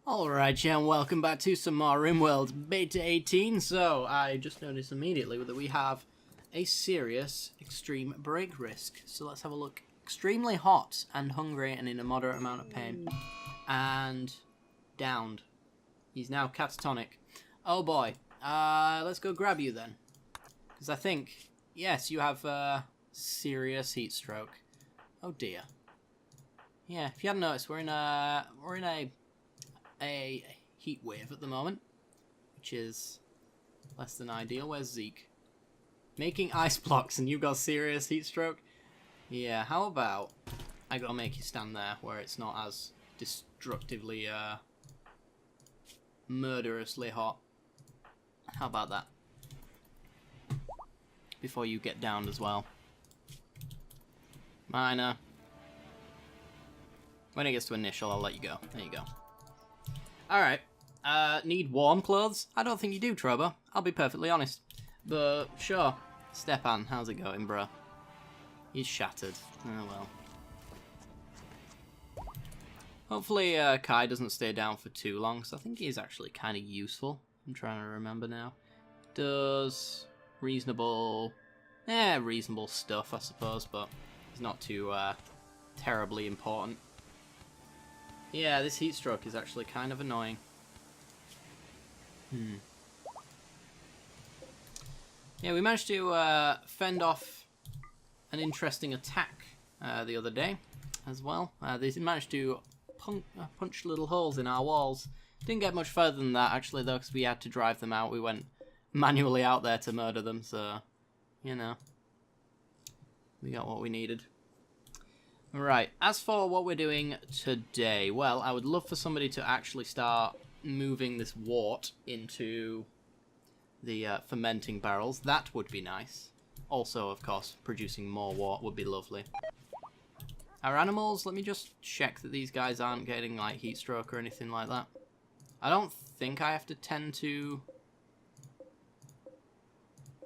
Alright, yeah, and welcome back to some more Rimworld Beta 18. So, I just noticed immediately that we have a serious extreme break risk. So let's have a look. Extremely hot and hungry and in a moderate amount of pain. And downed. He's now catatonic. Oh boy. Let's go grab you then. Because I think, yes, you have serious heat stroke. Oh dear. Yeah, if you hadn't noticed, we're in a heat wave at the moment, which is less than ideal. Where's Zeke? Making ice blocks and you've got serious heat stroke? Yeah, how about I gotta make you stand there where it's not as destructively, murderously hot. How about that? Before you get downed as well. Minor. When it gets to initial, I'll let you go. There you go. Alright. Need warm clothes? I don't think you do, Trobo. I'll be perfectly honest. But, sure. Stepan, how's it going, bro? He's shattered. Oh, well. Hopefully, Kai doesn't stay down for too long, because I think he's actually kind of useful. I'm trying to remember now. Does reasonable stuff, I suppose, but he's not too, terribly important. Yeah, this heat stroke is actually kind of annoying. Yeah, we managed to fend off an interesting attack the other day as well. They managed to punch little holes in our walls. Didn't get much further than that, actually, though, because we had to drive them out. We went manually out there to murder them, so, you know. We got what we needed. Right, as for what we're doing today, well, I would love for somebody to actually start moving this wort into the fermenting barrels. That would be nice. Also, of course, producing more wort would be lovely. Our animals, let me just check that these guys aren't getting, like, heat stroke or anything like that. I don't think I have to tend to...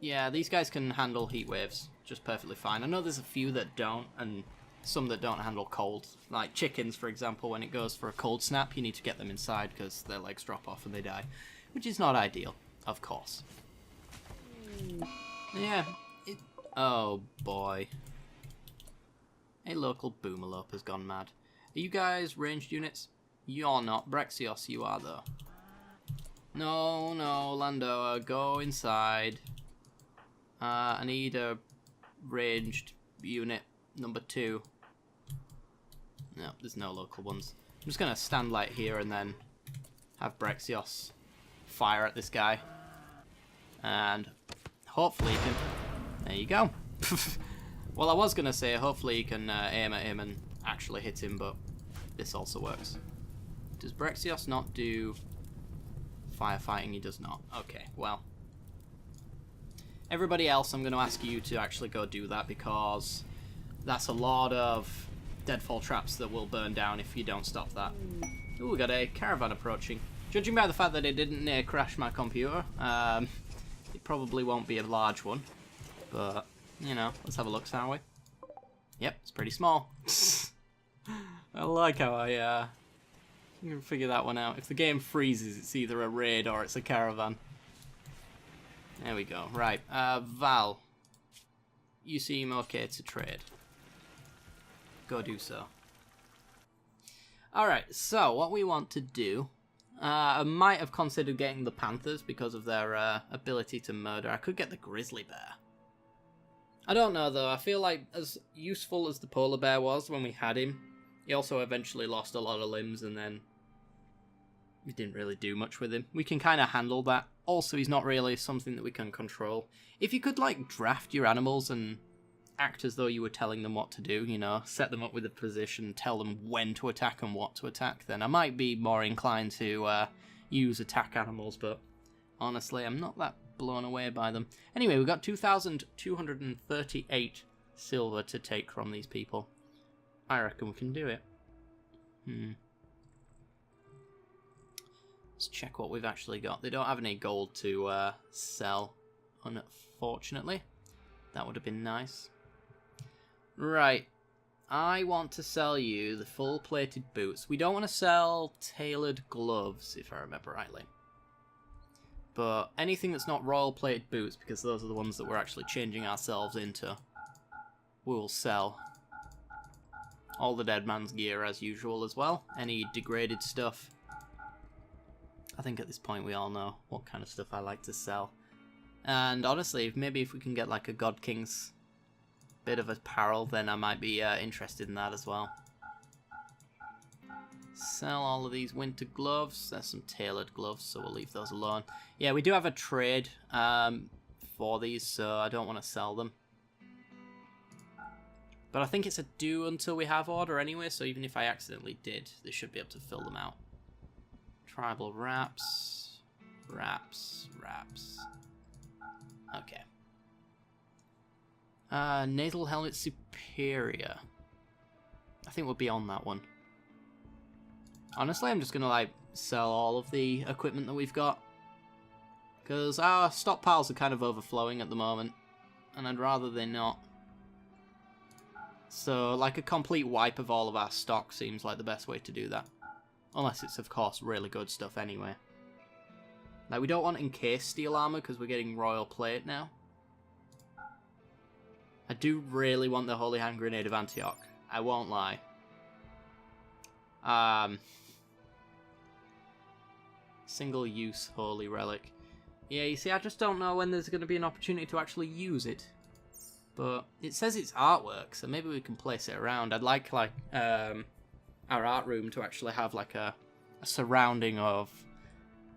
Yeah, these guys can handle heat waves just perfectly fine. I know there's a few that don't, and some that don't handle cold. Like chickens, for example, when it goes for a cold snap, you need to get them inside because their legs drop off and they die. Which is not ideal, of course. Yeah. Oh, boy. A local boomalope has gone mad. Are you guys ranged units? You're not. Brexios, you are, though. No, no, Lando, go inside. I need a ranged unit number 2. No, there's no local ones. I'm just going to stand like here and then have Brexios fire at this guy. And hopefully he can... There you go. Well, I was going to say hopefully you can aim at him and actually hit him, but this also works. Does Brexios not do firefighting? He does not. Okay, well. Everybody else, I'm going to ask you to actually go do that because that's a lot of deadfall traps that will burn down if you don't stop that. Ooh, we got a caravan approaching. Judging by the fact that it didn't near crash my computer, it probably won't be a large one. But, you know, let's have a look, shall we? Yep, it's pretty small. I like how I can figure that one out. If the game freezes, it's either a raid or it's a caravan. There we go. Right, Val. You seem okay to trade. Go do so. Alright, so what we want to do... I might have considered getting the Panthers because of their ability to murder. I could get the Grizzly Bear. I don't know, though. I feel like as useful as the Polar Bear was when we had him, he also eventually lost a lot of limbs and then we didn't really do much with him. We can kind of handle that. Also, he's not really something that we can control. If you could, like, draft your animals and act as though you were telling them what to do, you know, set them up with a position, tell them when to attack and what to attack, then I might be more inclined to use attack animals, but honestly, I'm not that blown away by them. Anyway, we've got 2,238 silver to take from these people. I reckon we can do it. Let's check what we've actually got. They don't have any gold to sell, unfortunately. That would have been nice. Right. I want to sell you the full plated boots. We don't want to sell tailored gloves, if I remember rightly. But anything that's not royal plated boots, because those are the ones that we're actually changing ourselves into, we will sell. All the dead man's gear as usual as well. Any degraded stuff. I think at this point we all know what kind of stuff I like to sell. And honestly, maybe if we can get like a God King's bit of apparel, then I might be interested in that as well. Sell all of these winter gloves. There's some tailored gloves, so we'll leave those alone. Yeah, we do have a trade for these, so I don't want to sell them. But I think it's a do until we have order anyway, so even if I accidentally did, they should be able to fill them out. Tribal wraps. Wraps. Okay. Nasal helmet superior. I think we'll be on that one. Honestly, I'm just gonna like sell all of the equipment that we've got, because our stockpiles are kind of overflowing at the moment, and I'd rather they not. So like a complete wipe of all of our stock seems like the best way to do that, unless it's of course really good stuff anyway. Like we don't want encased steel armor because we're getting royal plate now. I do really want the Holy Hand Grenade of Antioch. I won't lie. Single-use Holy Relic. Yeah, you see, I just don't know when there's going to be an opportunity to actually use it. But it says it's artwork, so maybe we can place it around. I'd like our art room to actually have like a surrounding of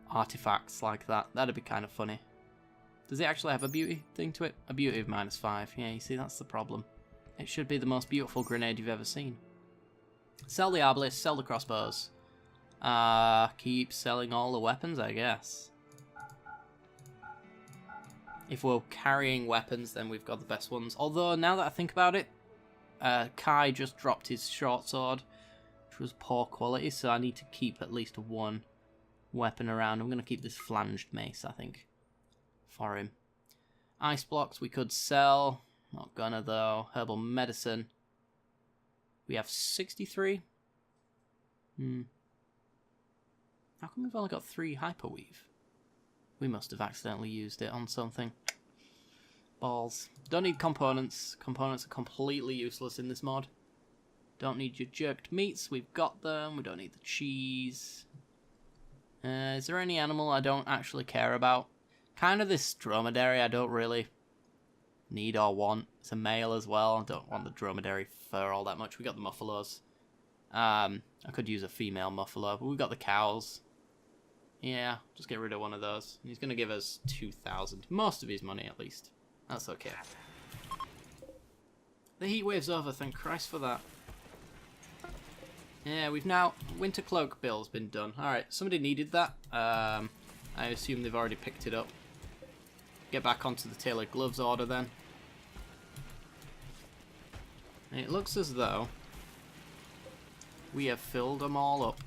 artifacts like that. That'd be kind of funny. Does it actually have a beauty thing to it? A beauty of -5. Yeah, you see, that's the problem. It should be the most beautiful grenade you've ever seen. Sell the arbalists, sell the crossbows. Keep selling all the weapons, I guess. If we're carrying weapons, then we've got the best ones. Although, now that I think about it, Kai just dropped his short sword, which was poor quality, so I need to keep at least one weapon around. I'm going to keep this flanged mace, I think, for him. Ice blocks we could sell. Not gonna, though. Herbal medicine. We have 63. How come we've only got 3 hyperweave? We must have accidentally used it on something. Balls. Don't need components. Components are completely useless in this mod. Don't need your jerked meats. We've got them. We don't need the cheese. Is there any animal I don't actually care about? Kind of this dromedary I don't really need or want. It's a male as well. I don't want the dromedary fur all that much. We got the muffalos. I could use a female muffalo, but we've got the cows. Yeah, just get rid of one of those. He's going to give us 2,000. Most of his money, at least. That's okay. The heat wave's over, thank Christ for that. Yeah, we've now... Winter Cloak bill's been done. Alright, somebody needed that. I assume they've already picked it up. Get back onto the tailored gloves order then. And it looks as though we have filled them all up.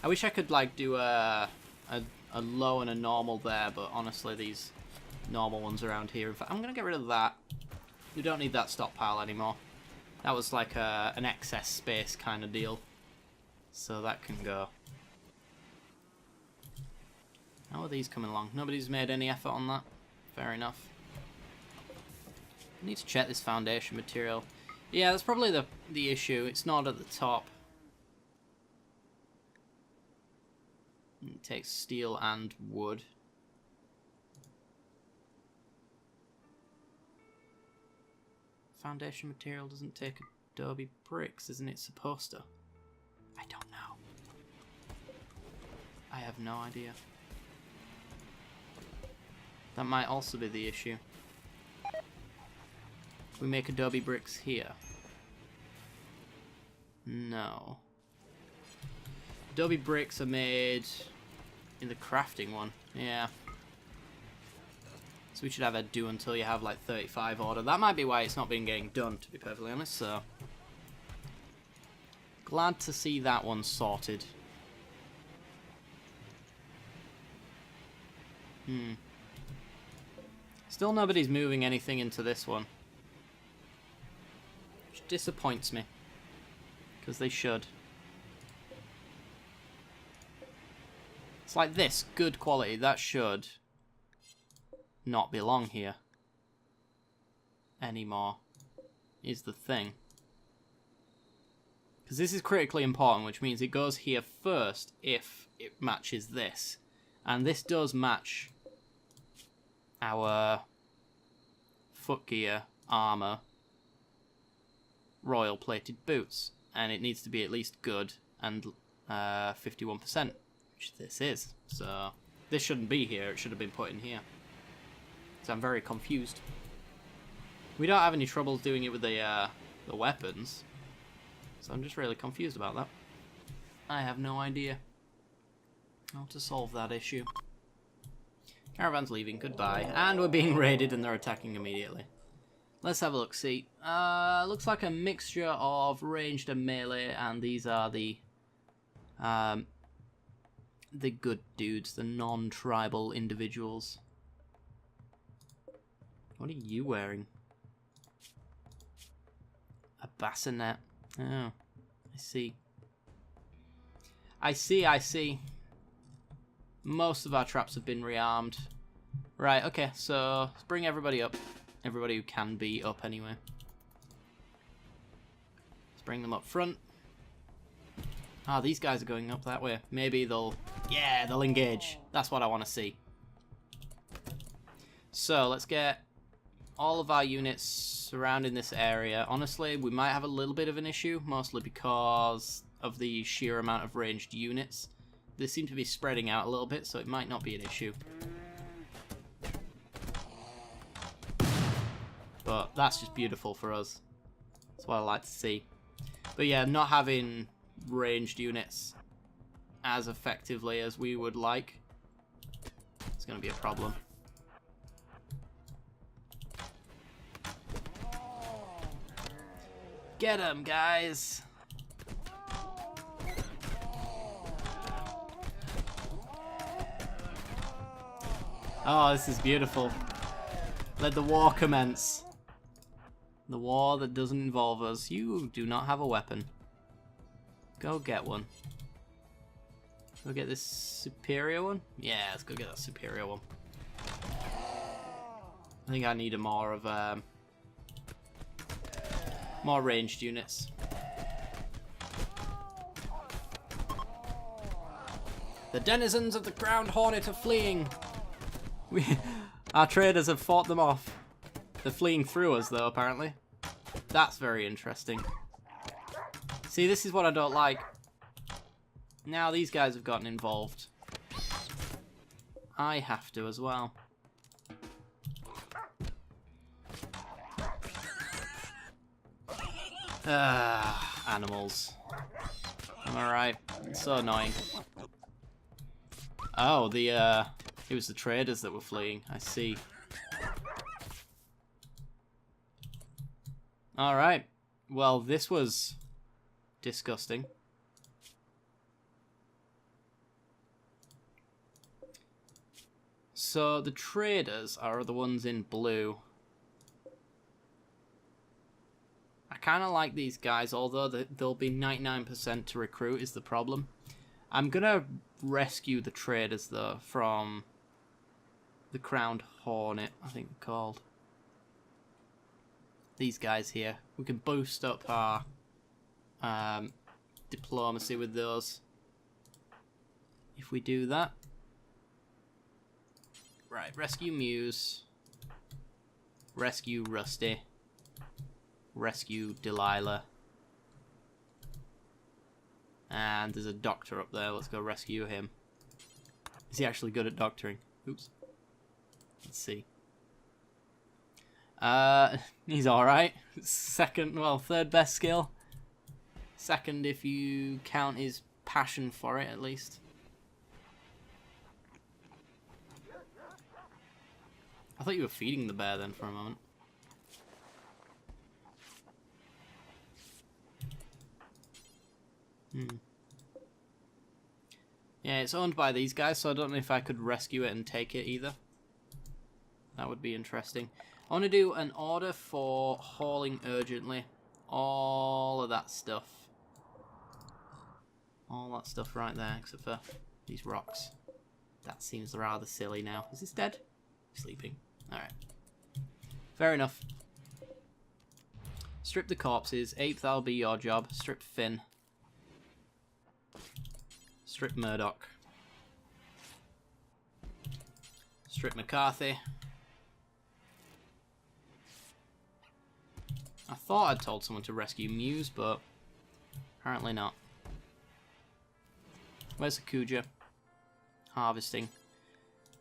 I wish I could like do a low and a normal there, but honestly these normal ones around here. In fact, I'm going to get rid of that. We don't need that stockpile anymore. That was like an excess space kind of deal. So that can go. How are these coming along? Nobody's made any effort on that. Fair enough. I need to check this foundation material. Yeah, that's probably the issue. It's not at the top. It takes steel and wood. Foundation material doesn't take adobe bricks, isn't it supposed to? I don't know. I have no idea. That might also be the issue. We make adobe bricks here. No. Adobe bricks are made in the crafting one. Yeah. So we should have a do until you have like 35 order. That might be why it's not been getting done, to be perfectly honest, so. Glad to see that one sorted. Still nobody's moving anything into this one. which disappoints me. Because they should. It's like this, good quality. That should not belong here anymore, is the thing. Because this is critically important, which means it goes here first if it matches this. And this does match our footgear, armour, royal plated boots. And it needs to be at least good and 51%, which this is. So this shouldn't be here, it should have been put in here. So I'm very confused. We don't have any troubles doing it with the weapons. So I'm just really confused about that. I have no idea how to solve that issue. Caravan's leaving, goodbye. And we're being raided and they're attacking immediately. Let's have a look, see. Looks like a mixture of ranged and melee, and these are the good dudes, the non-tribal individuals. What are you wearing? A bassinet. Oh, I see. I see. Most of our traps have been rearmed. Right, okay, so let's bring everybody up. Everybody who can be up anyway. Let's bring them up front. Ah, these guys are going up that way. Maybe they'll... Yeah, they'll engage. That's what I want to see. So, let's get all of our units surrounding this area. Honestly, we might have a little bit of an issue, mostly because of the sheer amount of ranged units. They seem to be spreading out a little bit, so it might not be an issue. But that's just beautiful for us. That's what I like to see. But yeah, not having ranged units as effectively as we would like, it's going to be a problem. Get 'em, guys! Oh, this is beautiful. Let the war commence. The war that doesn't involve us. You do not have a weapon. Go get one. Go get this superior one? Yeah, let's go get that superior one. I think I need a more of more ranged units. The denizens of the Ground Hornet are fleeing. Our traders have fought them off. They're fleeing through us, though, apparently. That's very interesting. See, this is what I don't like. Now these guys have gotten involved. I have to as well. Animals. Am I right? It's so annoying. Oh, it was the traders that were fleeing. I see. Alright. Well, this was disgusting. So, the traders are the ones in blue. I kind of like these guys, although they'll be 99% to recruit is the problem. I'm going to rescue the traders, though, from the Crowned Hornet, I think they're called. These guys here. We can boost up our diplomacy with those if we do that. Right, rescue Muse. Rescue Rusty. Rescue Delilah. And there's a doctor up there. Let's go rescue him. Is he actually good at doctoring? Oops. Let's see. He's alright. Second, well, third best skill. Second if you count his passion for it, at least. I thought you were feeding the bear then for a moment. Yeah, it's owned by these guys, so I don't know if I could rescue it and take it either. That would be interesting. I want to do an order for hauling urgently. all of that stuff. All that stuff right there, except for these rocks. That seems rather silly now. Is this dead? Sleeping. Alright. Fair enough. Strip the corpses. Ape, that'll be your job. Strip Finn. Strip Murdoch. Strip McCarthy. I thought I'd told someone to rescue Muse, but apparently not. Where's the Kuja? Harvesting.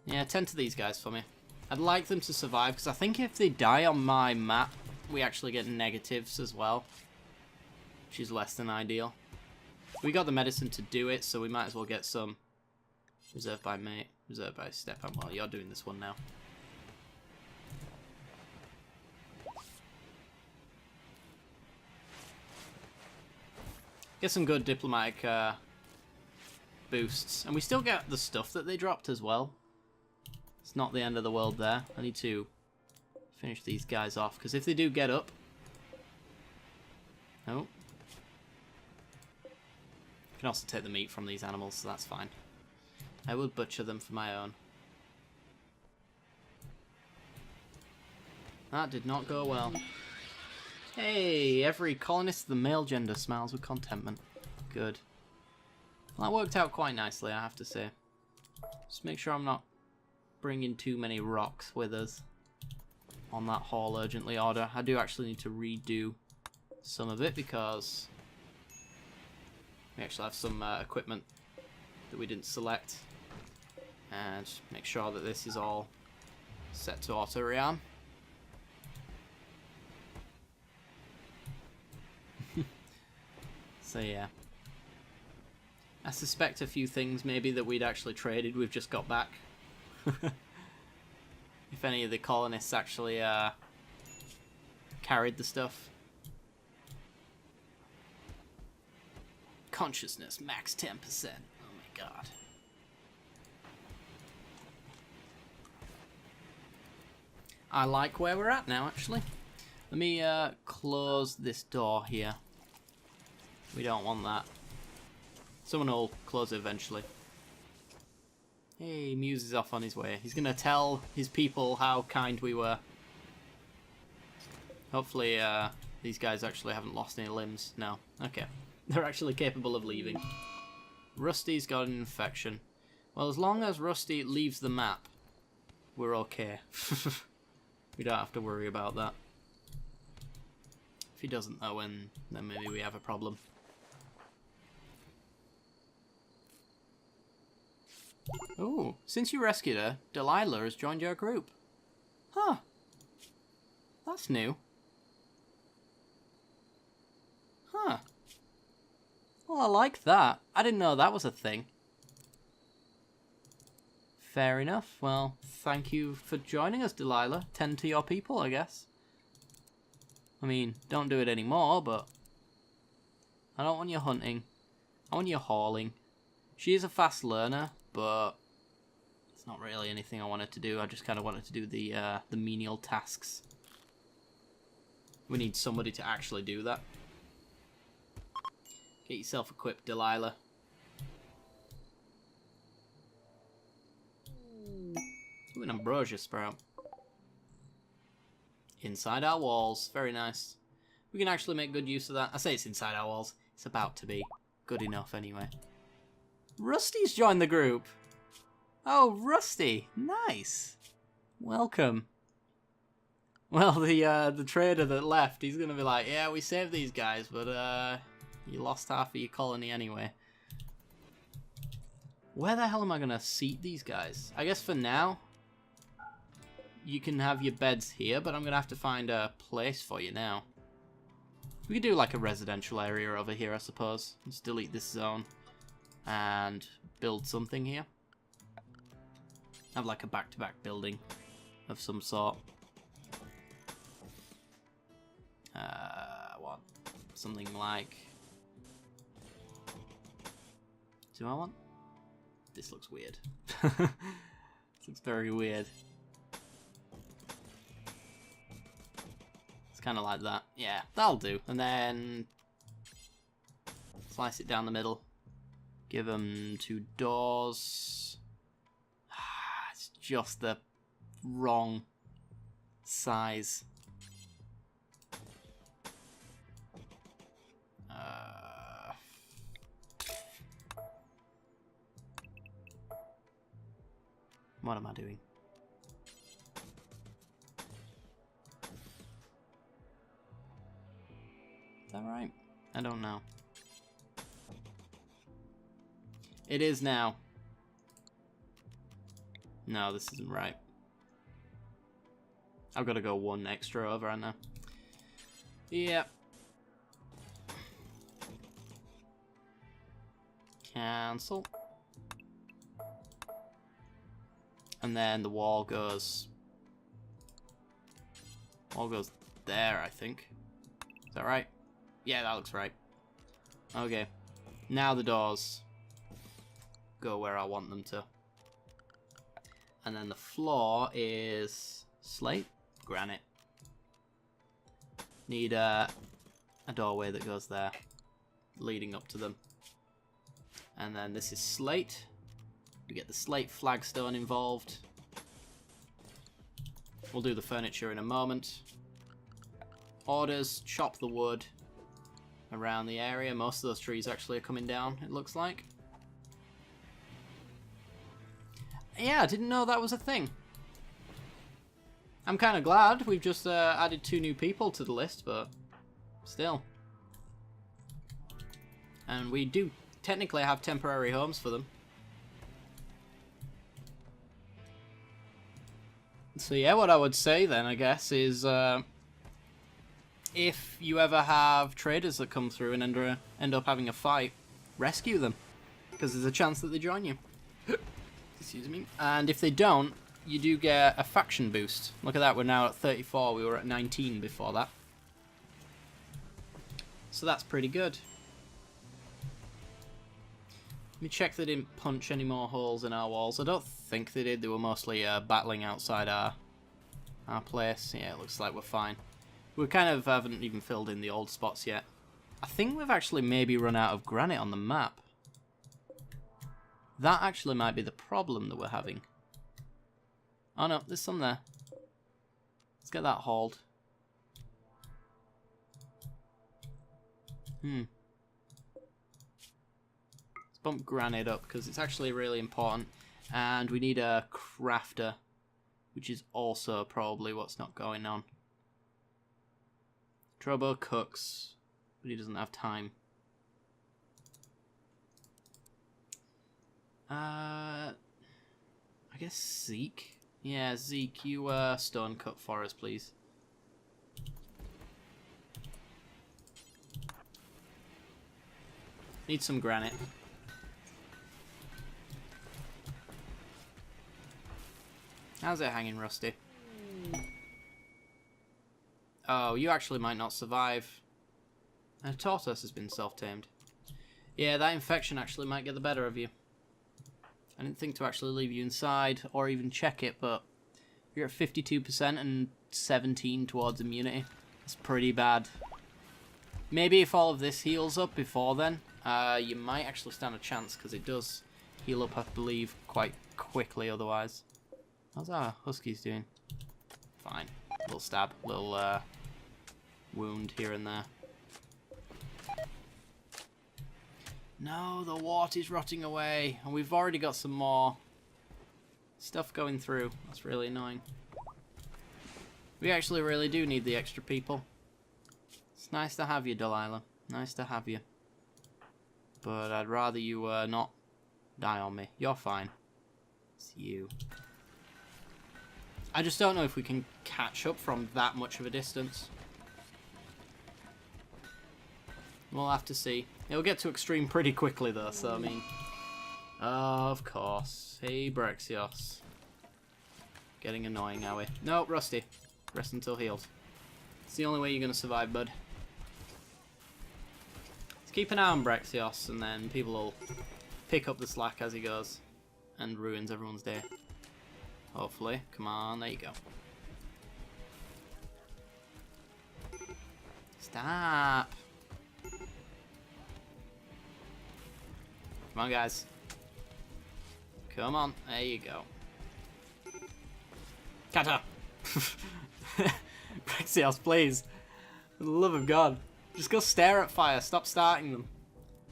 Yeah, tend to these guys for me. I'd like them to survive, because I think if they die on my map, we actually get negatives as well. Which is less than ideal. We got the medicine to do it, so we might as well get some. Reserved by mate. Reserved by Stepan. Well, you're doing this one now. Get some good diplomatic boosts. And we still get the stuff that they dropped as well. It's not the end of the world there. I need to finish these guys off, because if they do get up... Oh. I can also take the meat from these animals, so that's fine. I will butcher them for my own. That did not go well. Hey, every colonist of the male gender smiles with contentment. Good. Well, that worked out quite nicely, I have to say. Just make sure I'm not bringing too many rocks with us on that haul urgently order. I do actually need to redo some of it because we actually have some equipment that we didn't select. And make sure that this is all set to auto rearm. So yeah. I suspect a few things maybe that we'd actually traded we've just got back. If any of the colonists actually carried the stuff. Consciousness, max 10%. Oh my god. I like where we're at now, actually. Let me close this door here. We don't want that. Someone will close it eventually. Hey, Muse is off on his way. He's going to tell his people how kind we were. Hopefully these guys actually haven't lost any limbs. No. Okay. They're actually capable of leaving. Rusty's got an infection. Well, as long as Rusty leaves the map, we're okay. We don't have to worry about that. If he doesn't, though, then maybe we have a problem. Oh, since you rescued her, Delilah has joined your group. Huh. That's new. Huh. Well, I like that. I didn't know that was a thing. Fair enough. Well, thank you for joining us, Delilah. Tend to your people, I guess. I mean, don't do it anymore, but I don't want you hunting. I want you hauling. She is a fast learner, but it's not really anything I wanted to do. I just kind of wanted to do the menial tasks. We need somebody to actually do that. Get yourself equipped, Delilah. Ooh, an ambrosia sprout. Inside our walls. Very nice. We can actually make good use of that. I say it's inside our walls. It's about to be. Good enough, anyway. Rusty's joined the group. Oh, Rusty. Nice. Welcome. Well, the trader that left, he's going to be like, yeah, we saved these guys, but you lost half of your colony anyway. Where the hell am I going to seat these guys? I guess for now, you can have your beds here, but I'm going to have to find a place for you now. We could do like a residential area over here, I suppose. Let's delete this zone and build something here. Have like a back-to-back building of some sort. What? Something like... Do I want? This looks weird. This looks very weird. Let's kind of like that. Yeah, that'll do. And then slice it down the middle. Give them 2 doors. It's just the wrong size. What am I doing? Is that right? I don't know. It is now. No, this isn't right. I've got to go 1 extra over, haven't I? Yep. Cancel. And then the wall goes there, I think. Is that right? Yeah, that looks right. Okay. Now the doors go where I want them to. And then the floor is slate, granite. Need a doorway that goes there, leading up to them. And then this is slate. We get the slate flagstone involved. We'll do the furniture in a moment. Orders, chop the wood around the area. Most of those trees actually are coming down, it looks like. Yeah, I didn't know that was a thing. I'm kind of glad we've just added 2 new people to the list, but still. And we do technically have temporary homes for them. So yeah, what I would say then, I guess, is if you ever have traders that come through and end up having a fight, rescue them, because there's a chance that they join you. Excuse me. And if they don't, you do get a faction boost. Look at that, we're now at 34, we were at 19 before that. So that's pretty good. Let me check they didn't punch any more holes in our walls. I don't think they did, they were mostly battling outside our place. Yeah, it looks like we're fine. We kind of haven't even filled in the old spots yet. I think we've actually maybe run out of granite on the map. That actually might be the problem that we're having. Oh no, there's some there. Let's get that hauled. Let's bump granite up because it's actually really important. And we need a crafter, which is also probably what's not going on. Trobo cooks, but he doesn't have time. I guess Zeke. Yeah, Zeke, you stone cut for us, please. Need some granite. How's it hanging, Rusty? Oh, you actually might not survive. A tortoise has been self-tamed. Yeah, that infection actually might get the better of you. I didn't think to actually leave you inside or even check it, but you're at 52% and 17 towards immunity. That's pretty bad. Maybe if all of this heals up before then, you might actually stand a chance, because it does heal up, I believe, quite quickly otherwise. How's our huskies doing? Fine. Little stab, little wound here and there. No, the wart is rotting away, and we've already got some more stuff going through. That's really annoying. We actually really do need the extra people. It's nice to have you, Delilah. Nice to have you. But I'd rather you not die on me. You're fine. It's you. I just don't know if we can catch up from that much of a distance. We'll have to see. It'll get to extreme pretty quickly though, so I mean... of course. Hey, Brexios. Getting annoying, are we? No, Rusty. Rest until healed. It's the only way you're going to survive, bud. Let's keep an eye on Brexios, and then people will pick up the slack as he goes. And ruins everyone's day. Hopefully. Come on, there you go. Stop. Come on, guys. Come on. There you go. Kata! Brexios, please. For the love of God. Just go stare at fire. Stop starting them.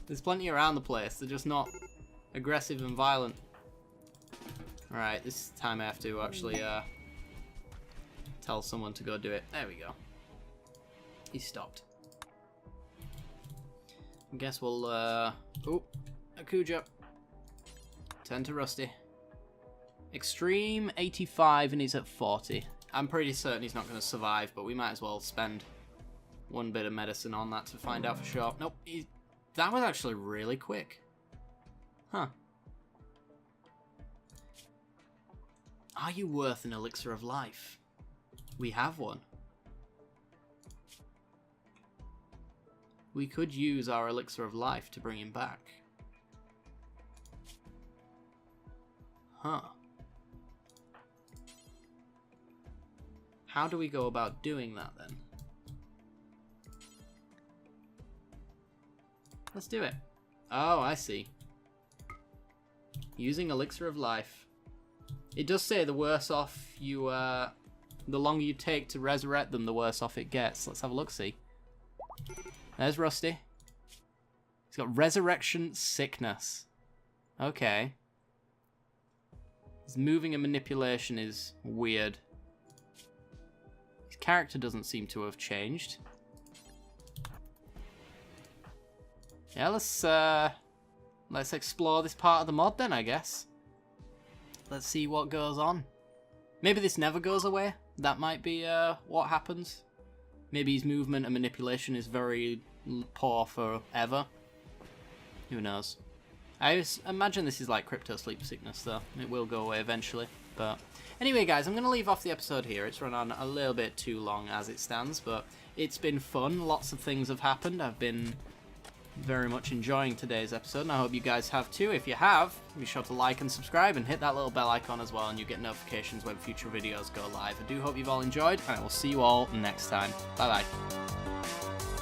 There's plenty around the place. They're just not aggressive and violent. Alright, this time I have to actually tell someone to go do it. There we go. He stopped. I guess we'll... Oh, Akuja. Turn to Rusty. Extreme 85 and he's at 40. I'm pretty certain he's not going to survive, but we might as well spend one bit of medicine on that to find out for sure. Nope, that was actually really quick. Huh. Are you worth an elixir of life? We have one. We could use our elixir of life to bring him back. Huh. How do we go about doing that then? Let's do it. Oh, I see. Using elixir of life. It does say the worse off you, the longer you take to resurrect them, the worse off it gets. Let's have a look-see. There's Rusty. He's got resurrection sickness. Okay. His moving and manipulation is weird. His character doesn't seem to have changed. Yeah, let's explore this part of the mod then, I guess. Let's see what goes on. Maybe this never goes away. That might be what happens. Maybe his movement and manipulation is very poor forever. Who knows? I imagine this is like crypto sleep sickness though. It will go away eventually. But anyway guys, I'm going to leave off the episode here. It's run on a little bit too long as it stands, but it's been fun. Lots of things have happened. I've been very much enjoying today's episode, and I hope you guys have too. If you have, be sure to like and subscribe and hit that little bell icon as well, and you get notifications when future videos go live. I do hope you've all enjoyed, and I will see you all next time. Bye bye.